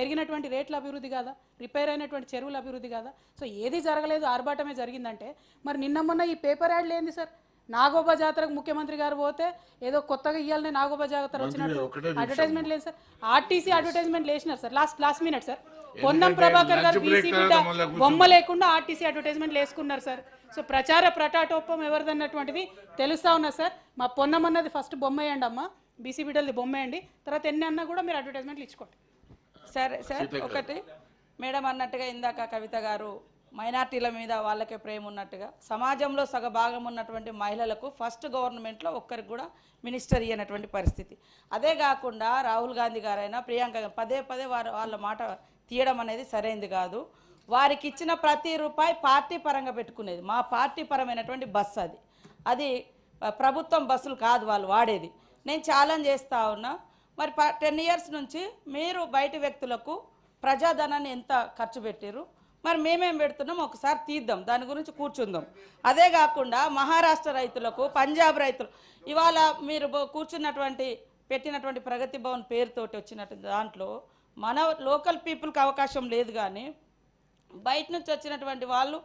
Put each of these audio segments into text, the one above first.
పెరిగినటువంటి రేట్ల అభివృద్ధి కాదా, రిపేర్ అయినటువంటి చెరువుల అభివృద్ధి కాదా? సో ఏది జరగలేదు, ఆర్భాటమే జరిగిందంటే మరి నిన్న మొన్న ఈ పేపర్ యాడ్లు ఏంది సార్? నాగోబా జాతరకు ముఖ్యమంత్రి గారు పోతే ఏదో కొత్తగా ఇవ్వాలనే నాగోబా జాతర వచ్చినట్టు అడ్వర్టైజ్మెంట్ లేదు సార్. ఆర్టీసీ అడ్వర్టైజ్మెంట్ వేసినారు sir last minute sir. Ponnam Prabhakar గారు బీసీ బిడ్డ బొమ్మ లేకుండా ఆర్టీసీ అడ్వర్టైజ్మెంట్ వేసుకున్నారు సార్. సో ప్రచార ప్రటాటోపం ఎవరిదన్నటువంటిది తెలుస్తా ఉన్నా సార్. మా పొన్నం అన్నది ఫస్ట్ బొమ్మ వేయండి అమ్మా, బీసీ బిడ్డలది బొమ్మ వేయండి, తర్వాత ఎన్ని అన్నా కూడా మీరు అడ్వర్టైజ్మెంట్లు ఇచ్చుకోండి. సరే సార్, ఒకటి మేడం అన్నట్టుగా ఇందాక కవిత గారు మైనార్టీల మీద వాళ్ళకే ప్రేమ ఉన్నట్టుగా సమాజంలో సగ భాగం ఉన్నటువంటి మహిళలకు ఫస్ట్ గవర్నమెంట్లో ఒక్కరికి కూడా మినిస్టర్ ఇయ్యనటువంటి పరిస్థితి. అదే కాకుండా రాహుల్ గాంధీ గారైనా ప్రియాంక పదే వాళ్ళ మాట తీయడం అనేది సరైనది కాదు. వారికి ఇచ్చిన ప్రతి రూపాయి పార్టీ పరంగా పెట్టుకునేది. మా పార్టీ పరమైనటువంటి బస్సు అది ప్రభుత్వం బస్సులు కాదు వాళ్ళు వాడేది. నేను ఛాలెంజ్ చేస్తూ ఉన్నా, మరి 10 years నుంచి మీరు బయట వ్యక్తులకు ప్రజాధనాన్ని ఎంత ఖర్చు పెట్టారు, మరి మేమేం పెడుతున్నాం ఒకసారి తీద్దాం, దాని గురించి కూర్చుందాం. అదే కాకుండా మహారాష్ట్ర రైతులకు, పంజాబ్ రైతులు ఇవాళ మీరు పెట్టినటువంటి ప్రగతి భవన్ పేరుతోటి వచ్చినట్టు దాంట్లో మన లోకల్ పీపుల్కి అవకాశం లేదు, కానీ బయట నుంచి వచ్చినటువంటి వాళ్ళు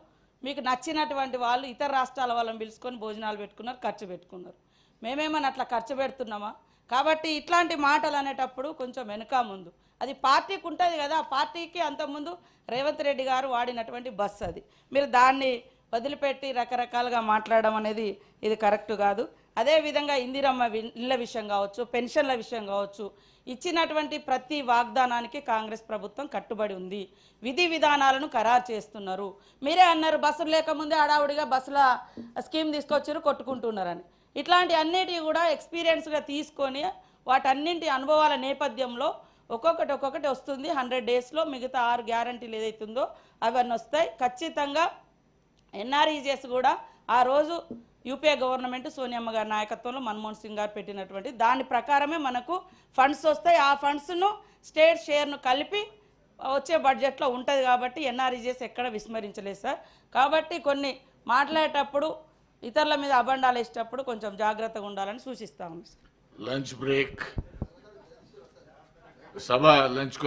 మీకు నచ్చినటువంటి వాళ్ళు ఇతర రాష్ట్రాల వాళ్ళని పిలుచుకొని భోజనాలు పెట్టుకున్నారు, ఖర్చు పెట్టుకున్నారు. మేమేమన్నా అట్లా ఖర్చు పెడుతున్నామా? కాబట్టి ఇట్లాంటి మాటలు అనేటప్పుడు కొంచెం వెనుక ముందు అది పార్టీకి ఉంటుంది కదా. ఆ పార్టీకి అంతకుముందు రేవంత్ రెడ్డి గారు వాడినటువంటి బస్సు అది. మీరు దాన్ని వదిలిపెట్టి రకరకాలుగా మాట్లాడడం అనేది ఇది కరెక్ట్ కాదు. అదేవిధంగా ఇందిరమ్మ ఇళ్ళ విషయం కావచ్చు, పెన్షన్ల విషయం కావచ్చు, ఇచ్చినటువంటి ప్రతి వాగ్దానానికి కాంగ్రెస్ ప్రభుత్వం కట్టుబడి ఉంది. విధి విధానాలను ఖరారు చేస్తున్నారు. మీరే అన్నారు బస్సులు లేకముందే హడావుడిగా బస్సుల స్కీమ్ తీసుకొచ్చారు కొట్టుకుంటున్నారని. ఇట్లాంటి అన్నిటివి కూడా ఎక్స్పీరియన్స్గా తీసుకొని వాటన్నింటి అనుభవాల నేపథ్యంలో ఒక్కొక్కటి వస్తుంది. 100 daysలో మిగతా 6 గ్యారంటీలు ఏదైతుందో అవన్నీ వస్తాయి ఖచ్చితంగా. ఎన్ఆర్ఈజీఎస్ కూడా ఆ రోజు యూపీఏ గవర్నమెంట్ సోనియమ్మ గారి నాయకత్వంలో మన్మోహన్ సింగ్ గారు పెట్టినటువంటి దాని ప్రకారమే మనకు ఫండ్స్ వస్తాయి. ఆ ఫండ్స్ను స్టేట్ షేర్ను కలిపి వచ్చే బడ్జెట్లో ఉంటుంది. కాబట్టి ఎన్ఆర్ఈజీఎస్ ఎక్కడ విస్మరించలేదు సార్. కాబట్టి కొన్ని మాట్లాడేటప్పుడు ఇతరుల మీద అబండాలు వేసేటప్పుడు కొంచెం జాగ్రత్తగా ఉండాలని సూచిస్తాము. లంచ్ బ్రేక్ సభ లంచ్